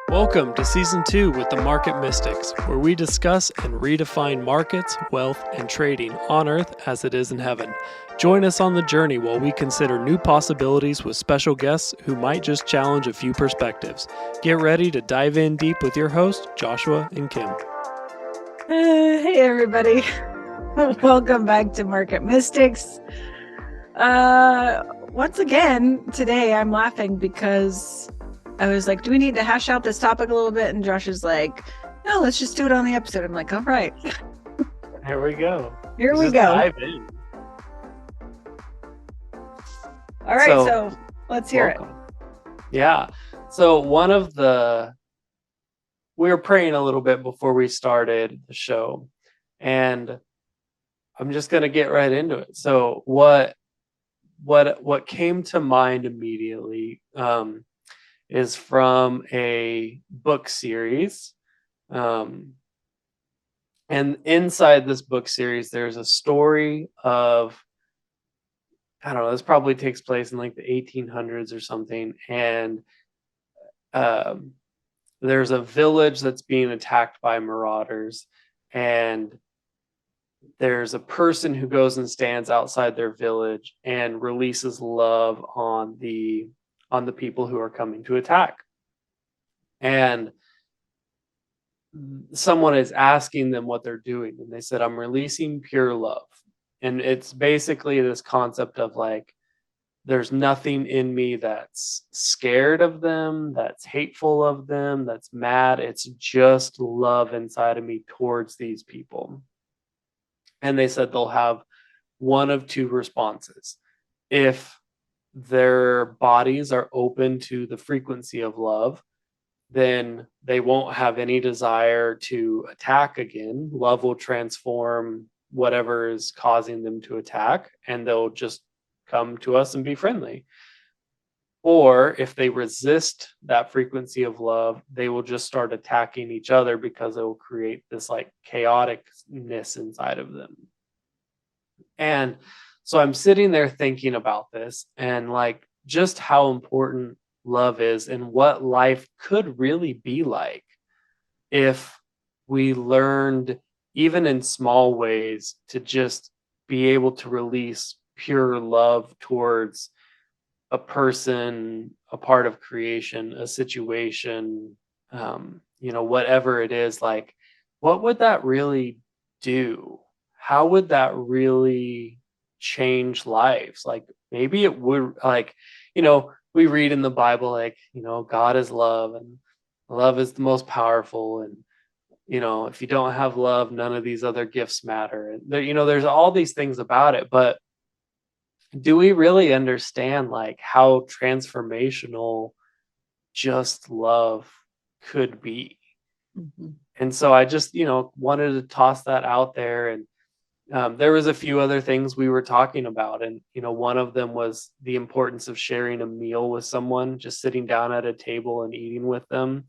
Welcome to Season 2 with the Market Mystics, where we discuss and redefine markets, wealth, and trading on Earth as it is in heaven. Join us on the journey while we consider new possibilities with special guests who might just challenge a few perspectives. Get ready to dive in deep with your hosts, Joshua and Kim. Hey, everybody. Welcome back to Market Mystics. Once again, today I'm laughing because I was like, do we need to hash out this topic a little bit? And Josh is like, no, let's just do it on the episode. I'm like, all right. Here we go. Here we go. Dive in. All right, so let's hear it. Yeah. So we were praying a little bit before we started the show, and I'm just going to get right into it. So what came to mind immediately is from a book series. And inside this book series, there's a story of, I don't know, this probably takes place in like the 1800s or something. And there's a village that's being attacked by marauders. And there's a person who goes and stands outside their village and releases love on the people who are coming to attack. And someone is asking them what they're doing, and they said, I'm releasing pure love. And it's basically this concept of like, there's nothing in me that's scared of them, that's hateful of them, that's mad. It's just love inside of me towards these people. And they said they'll have one of two responses. If their bodies are open to the frequency of love, then they won't have any desire to attack again. Love will transform whatever is causing them to attack, and they'll just come to us and be friendly. Or if they resist that frequency of love, they will just start attacking each other because it will create this like chaoticness inside of them. And so I'm sitting there thinking about this and like just how important love is and what life could really be like if we learned, even in small ways, to just be able to release pure love towards a person, a part of creation, a situation, whatever it is. Like, what would that really do? How would that really change lives? Like, maybe it would, like, we read in the Bible, like, God is love and love is the most powerful. And, if you don't have love, none of these other gifts matter. And there's all these things about it, but do we really understand like how transformational just love could be? Mm-hmm. And so I just, wanted to toss that out there. And there was a few other things we were talking about. And, one of them was the importance of sharing a meal with someone, just sitting down at a table and eating with them.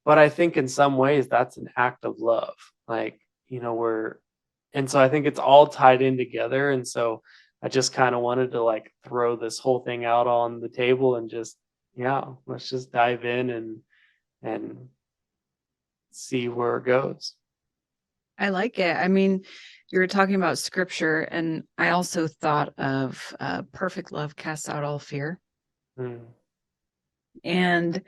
But I think in some ways that's an act of love. Like, and so I think it's all tied in together. And so I just kind of wanted to like throw this whole thing out on the table and just, let's just dive in and see where it goes. I like it. I mean, you were talking about scripture, and I also thought of perfect love casts out all fear. And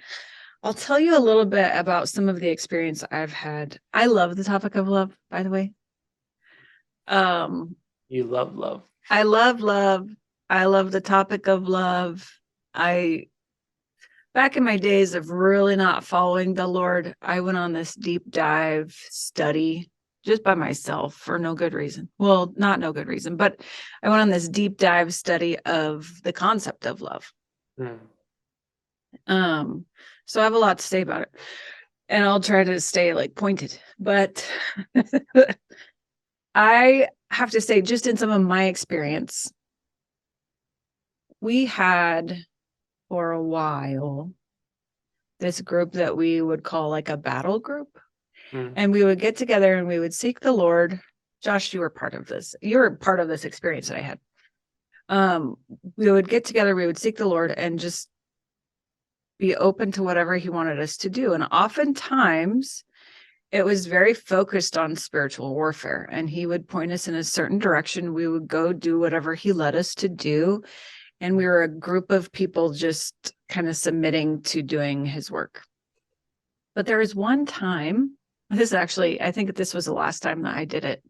I'll tell you a little bit about some of the experience I've had. I love the topic of love, by the way. You love love. I love love. I love the topic of love. Back in my days of really not following the Lord, I went on this deep dive study just by myself for no good reason. Well, not no good reason, but I went on this deep dive study of the concept of love. So I have a lot to say about it, and I'll try to stay like pointed, but I have to say, just in some of my experience, we had for a while this group that we would call like a battle group. And we would get together and we would seek the Lord. Josh, you were part of this. You were part of this experience that I had. We would get together, we would seek the Lord and just be open to whatever he wanted us to do. And oftentimes it was very focused on spiritual warfare, and he would point us in a certain direction. We would go do whatever he led us to do. And we were a group of people just kind of submitting to doing his work. But there was one time, I think this was the last time that I did it,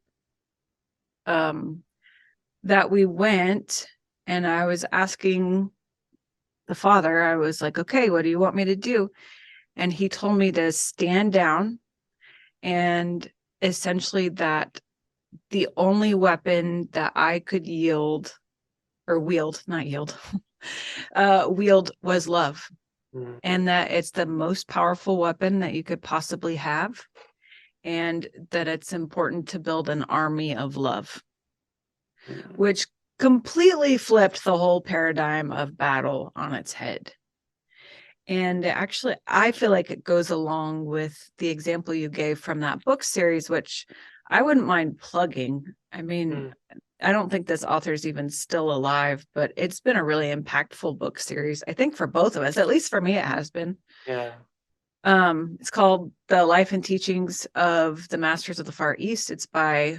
that we went, and I was asking the Father, I was like, okay, what do you want me to do? And he told me to stand down, and essentially that the only weapon that I could wield was love. Mm. And that it's the most powerful weapon that you could possibly have, and that it's important to build an army of love, which completely flipped the whole paradigm of battle on its head. And actually, I feel like it goes along with the example you gave from that book series, which I wouldn't mind plugging. I mean, I don't think this author's even still alive, but it's been a really impactful book series, I think, for both of us. At least for me, it has been. Yeah. It's called The Life and Teachings of the Masters of the Far East. It's by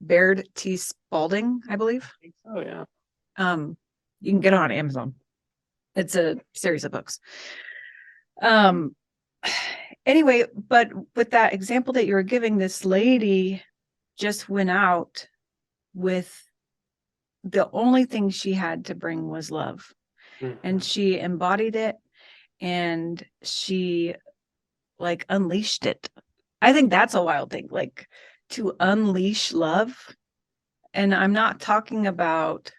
Baird T. Spalding, I believe. I think so, yeah. You can get it on Amazon. It's a series of books. Anyway, but with that example that you were giving, this lady just went out with the only thing she had to bring was love. And she embodied it, and she like unleashed it. I think that's a wild thing, like to unleash love. And I'm not talking about,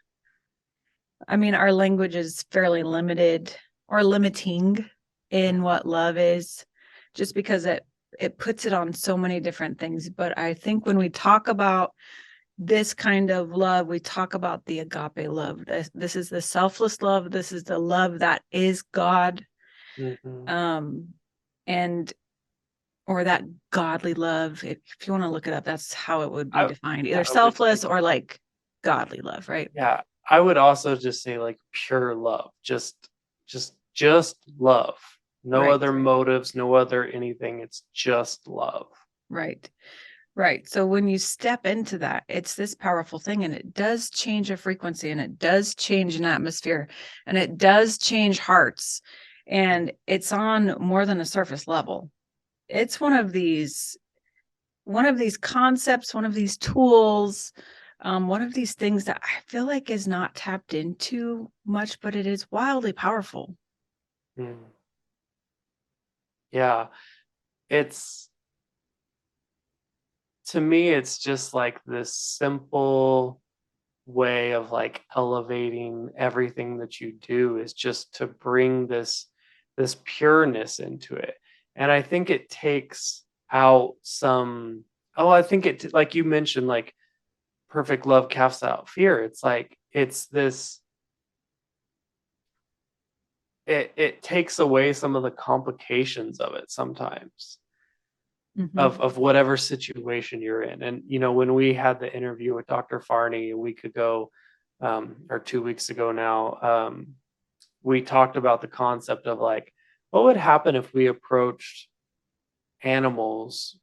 I mean, our language is fairly limited or limiting in what love is, just because it puts it on so many different things. But I think when we talk about this kind of love, we talk about the agape love. This is the selfless love. This is the love that is God. And or that godly love. If you want to look it up, that's how it would be defined. Either selfless or like godly love, right? Yeah. I would also just say like pure love. Just love. No other motives, no other anything. It's just love. Right. So when you step into that, it's this powerful thing, and it does change a frequency, and it does change an atmosphere, and it does change hearts. And it's on more than a surface level. It's one of these concepts, one of these tools, one of these things that I feel like is not tapped into much, but it is wildly powerful. Yeah. To me, it's just like this simple way of like elevating everything that you do, is just to bring this pureness into it. And I think it takes out some, I think it, like you mentioned, like perfect love casts out fear. It's like, it's this, it takes away some of the complications of it sometimes. Of whatever situation you're in. And when we had the interview with Dr. Farney a week ago, or 2 weeks ago now, we talked about the concept of like, what would happen if we approached animals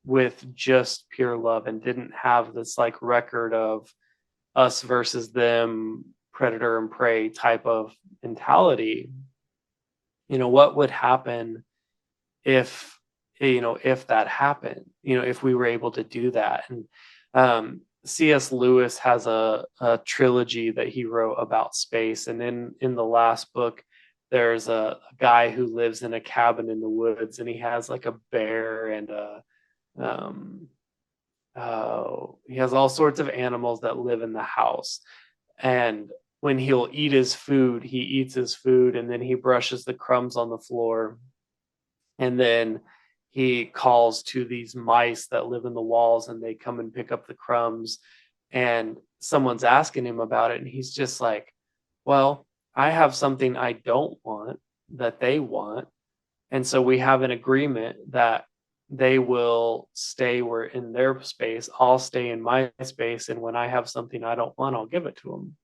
with just pure love and didn't have this like record of us versus them, predator and prey type of mentality? What would happen if that happened, if we were able to do that? And C.S. Lewis has a trilogy that he wrote about space. And in the last book, there's a guy who lives in a cabin in the woods, and he has like a bear and he has all sorts of animals that live in the house. And when he'll eat his food, he eats his food, and then he brushes the crumbs on the floor. And then he calls to these mice that live in the walls, and they come and pick up the crumbs. And someone's asking him about it, and he's just like, well, I have something I don't want that they want. And so we have an agreement that they will stay in their space. I'll stay in my space. And when I have something I don't want, I'll give it to them.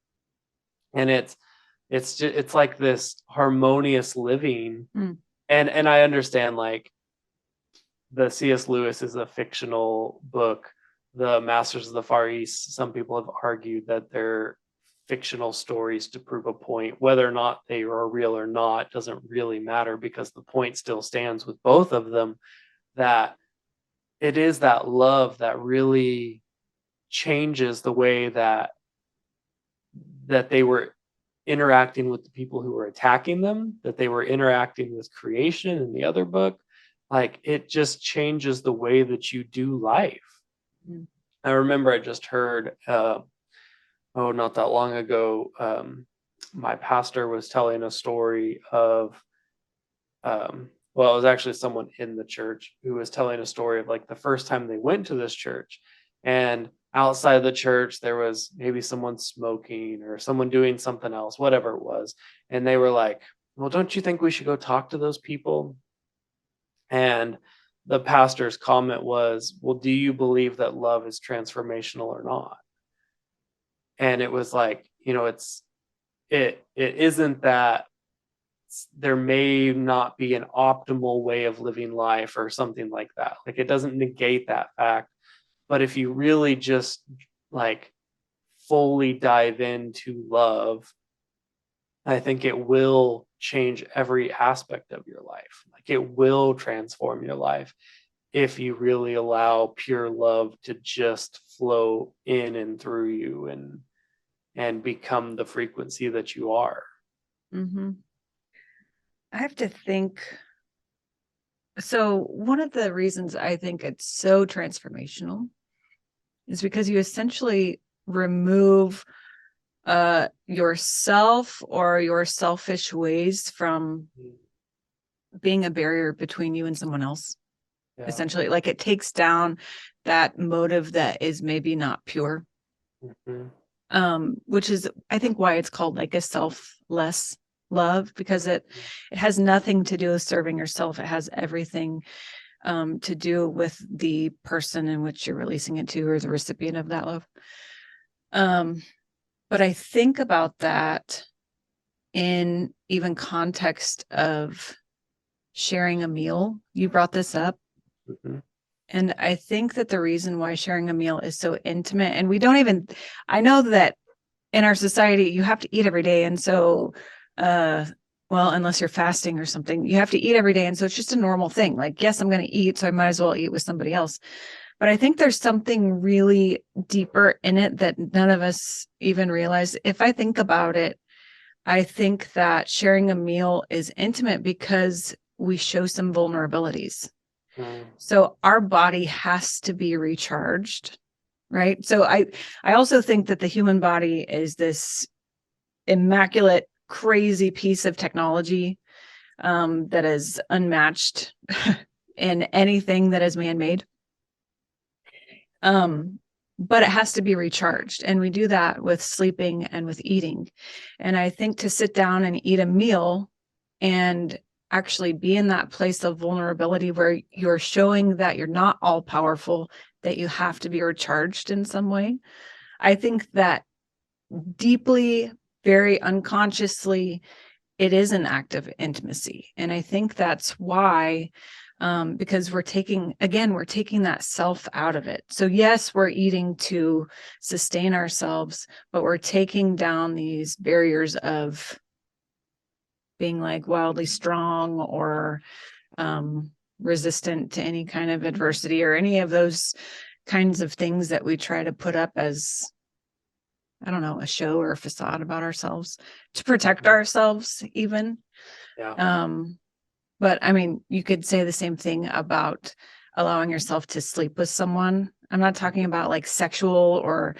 And it's it's like this harmonious living. Mm. And I understand, like, the C.S. Lewis is a fictional book. The Masters of the Far East, some people have argued that they're fictional stories to prove a point. Whether or not they are real or not doesn't really matter, because the point still stands with both of them, that it is that love that really changes the way that they were interacting with the people who were attacking them, that they were interacting with creation in the other book. Like, it just changes the way that you do life. Mm. I remember I just heard, not that long ago, my pastor was telling a story of, well, it was actually someone in the church who was telling a story of, like, the first time they went to this church, and outside the church there was maybe someone smoking or someone doing something else, whatever it was, and they were like, well, don't you think we should go talk to those people? And the pastor's comment was, well, do you believe that love is transformational or not? And it was like, it isn't that there may not be an optimal way of living life or something like that. Like, it doesn't negate that fact. But if you really just, like, fully dive into love, I think it will change every aspect of your life. Like, it will transform your life if you really allow pure love to just flow in and through you, and become the frequency that you are. Mm-hmm. I have to think. So one of the reasons I think it's so transformational is because you essentially remove yourself or your selfish ways from being a barrier between you and someone else. Yeah. Essentially, like, it takes down that motive that is maybe not pure. Mm-hmm. Which is, I think, why it's called like a selfless love, because it has nothing to do with serving yourself. It has everything to do with the person in which you're releasing it to, or the recipient of that love. But I think about that in even context of sharing a meal. You brought this up. Mm-hmm. And I think that the reason why sharing a meal is so intimate, and we don't even, I know that in our society, you have to eat every day. And so, well, unless you're fasting or something, you have to eat every day. And so it's just a normal thing. Like, yes, I'm going to eat, so I might as well eat with somebody else. But I think there's something really deeper in it that none of us even realize. If I think about it, I think that sharing a meal is intimate because we show some vulnerabilities. So our body has to be recharged, right? So I also think that the human body is this immaculate, crazy piece of technology that is unmatched in anything that is man-made. But it has to be recharged, and we do that with sleeping and with eating. And I think to sit down and eat a meal and actually be in that place of vulnerability where you're showing that you're not all powerful, that you have to be recharged in some way. I think that deeply, very unconsciously, it is an act of intimacy. And I think that's why, because we're taking that self out of it. So yes, we're eating to sustain ourselves, but we're taking down these barriers of being like wildly strong or resistant to any kind of adversity or any of those kinds of things that we try to put up as, I don't know, a show or a facade about ourselves to protect ourselves even. Yeah. But I mean, you could say the same thing about allowing yourself to sleep with someone. I'm not talking about like sexual or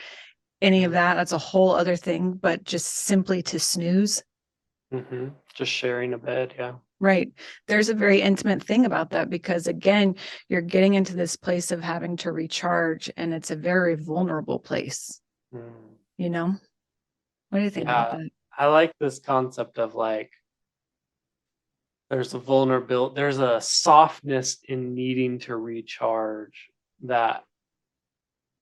any of that. That's a whole other thing, but just simply to snooze. Mm-hmm. Just sharing a bed. Yeah. Right. There's a very intimate thing about that because, again, you're getting into this place of having to recharge, and it's a very vulnerable place. You know? What do you think about that? I like this concept of, like, there's a softness in needing to recharge, that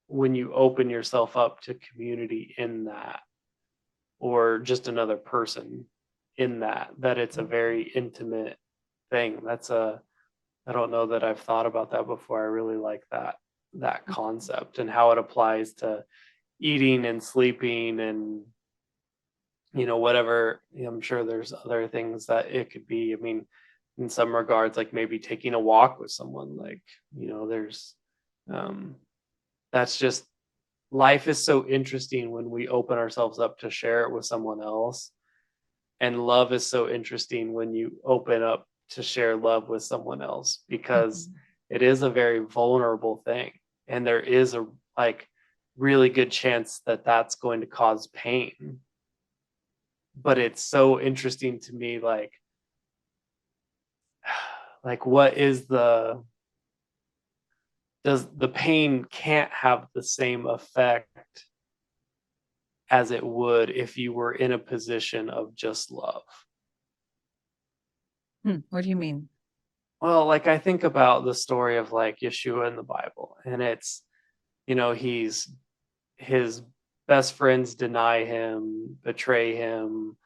when you open yourself up to community in that, or just another person in that it's a very intimate thing. I don't know that I've thought about that before. I really like that concept and how it applies to eating and sleeping and whatever. I'm sure there's other things that it could be. I mean, in some regards, like maybe taking a walk with someone, like there's that's just, life is so interesting when we open ourselves up to share it with someone else, and love is so interesting when you open up to share love with someone else, because it is a very vulnerable thing, and there is a really good chance that that's going to cause pain. But it's so interesting to me, like what is does the pain can't have the same effect as it would if you were in a position of just love. What do you mean? Well, like I think about the story of like Yeshua in the Bible, and it's, his best friends deny him, betray him,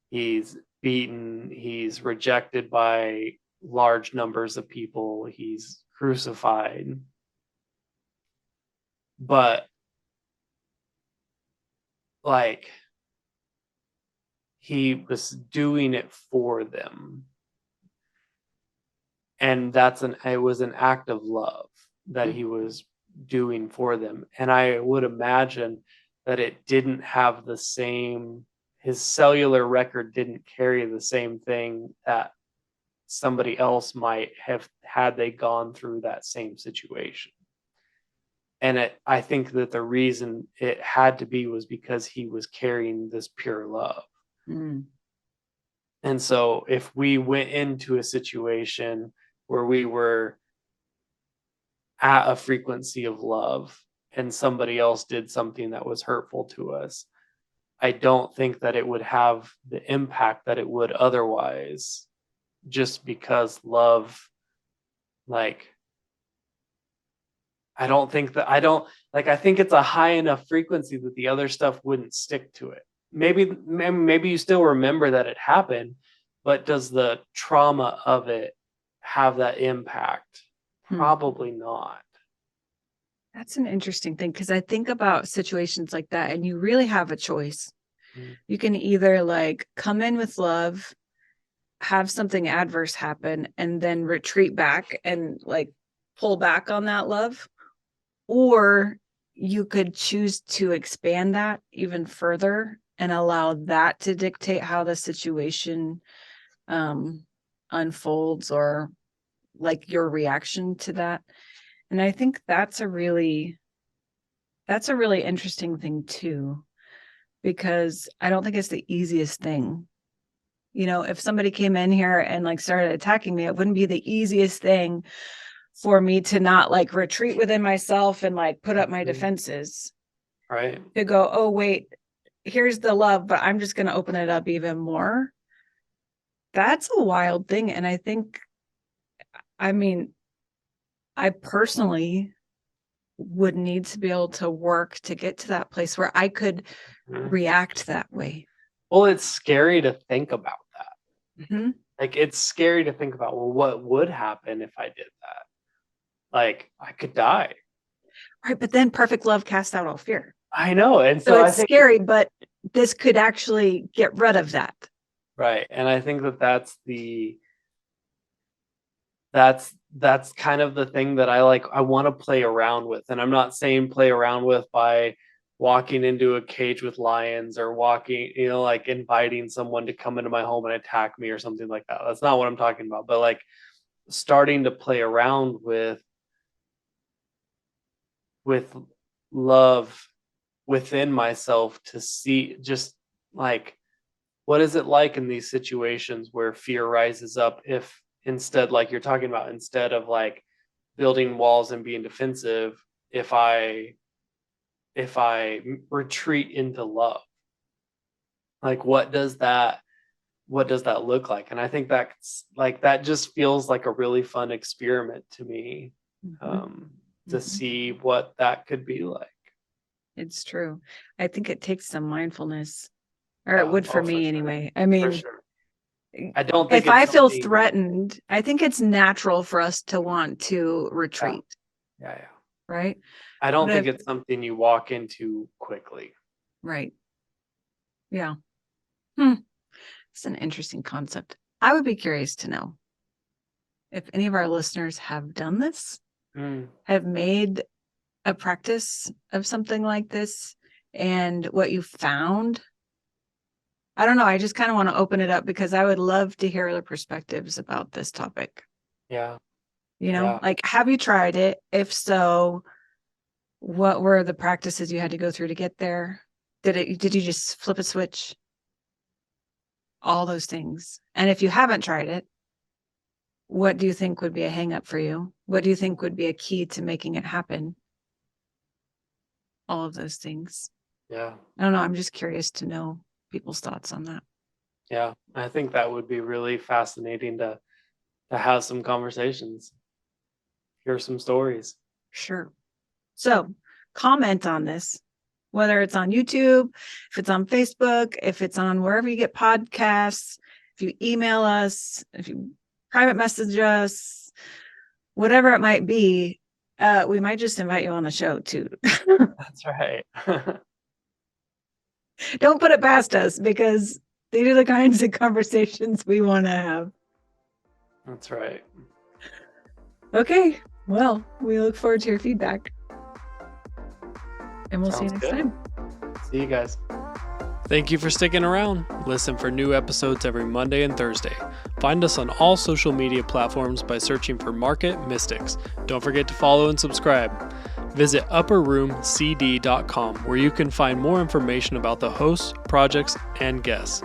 he's beaten, he's rejected by large numbers of people, he's crucified. But like he was doing it for them, and it was an act of love that he was doing for them. And I would imagine that it didn't have the same, his cellular record didn't carry the same thing that somebody else might have had they gone through that same situation. And I think that the reason it had to be was because he was carrying this pure love. And so if we went into a situation where we were at a frequency of love and somebody else did something that was hurtful to us, I don't think that it would have the impact that it would otherwise, just because love, like, I think it's a high enough frequency that the other stuff wouldn't stick to it. Maybe you still remember that it happened, but does the trauma of it have that impact? Probably not. That's an interesting thing, because I think about situations like that, and you really have a choice. You can either like come in with love, have something adverse happen, and then retreat back and like pull back on that love, or you could choose to expand that even further and allow that to dictate how the situation unfolds, or like your reaction to that. And I think that's a really interesting thing too, because I don't think it's the easiest thing. If somebody came in here and like started attacking me, it wouldn't be the easiest thing for me to not like retreat within myself and like put up my defenses. Right. To go, oh, wait, here's the love, but I'm just going to open it up even more. That's a wild thing. And I personally would need to be able to work to get to that place where I could react that way. Well, it's scary to think about that. Like, it's scary to think about, well, what would happen if I did that? Like, I could die. Right. But then perfect love casts out all fear. I know. And so it's scary, but this could actually get rid of that. Right. And I think that's kind of the thing that I want to play around with. And I'm not saying play around with by walking into a cage with lions or walking, like inviting someone to come into my home and attack me or something like that. That's not what I'm talking about. But like starting to play around with love within myself, to see just like, what is it like in these situations where fear rises up, if instead, like you're talking about, instead of like building walls and being defensive, if I retreat into love, like what does that look like? And I think that's like, that just feels like a really fun experiment to me, to see what that could be like. It's true. I think it takes some mindfulness or Yeah. it would for Oh, for me sure. anyway. I For mean, sure. I don't think if I it's feel something. threatened, I think it's natural for us to want to retreat, Yeah. right? I don't But think if- it's something you walk into quickly. Right. Yeah. It's an interesting concept. I would be curious to know if any of our listeners have done this, have made a practice of something like this, and what you found. I don't know. I just kind of want to open it up because I would love to hear other perspectives about this topic. Yeah. You know, Yeah. like, have you tried it? If so, what were the practices you had to go through to get there? Did you just flip a switch? All those things. And if you haven't tried it, what do you think would be a hang up for you? What do you think would be a key to making it happen? All of those things. Yeah. I don't know. I'm just curious to know people's thoughts on that. Yeah. I think that would be really fascinating to have some conversations, hear some stories. Sure. So comment on this, whether it's on YouTube, if it's on Facebook, if it's on wherever you get podcasts, if you email us, if you private message us, whatever it might be, we might just invite you on the show too. That's right. Don't put it past us, because these are the kinds of conversations we want to have. That's right. Okay. Well, we look forward to your feedback. And we'll see you Sounds next good. time. See you guys. Thank you for sticking around. Listen for new episodes every Monday and Thursday. Find us on all social media platforms by searching for Market Mystics. Don't forget to follow and subscribe. Visit upperroomcd.com, where you can find more information about the hosts, projects, and guests.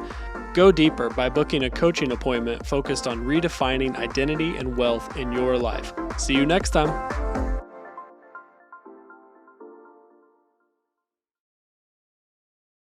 Go deeper by booking a coaching appointment focused on redefining identity and wealth in your life. See you next time.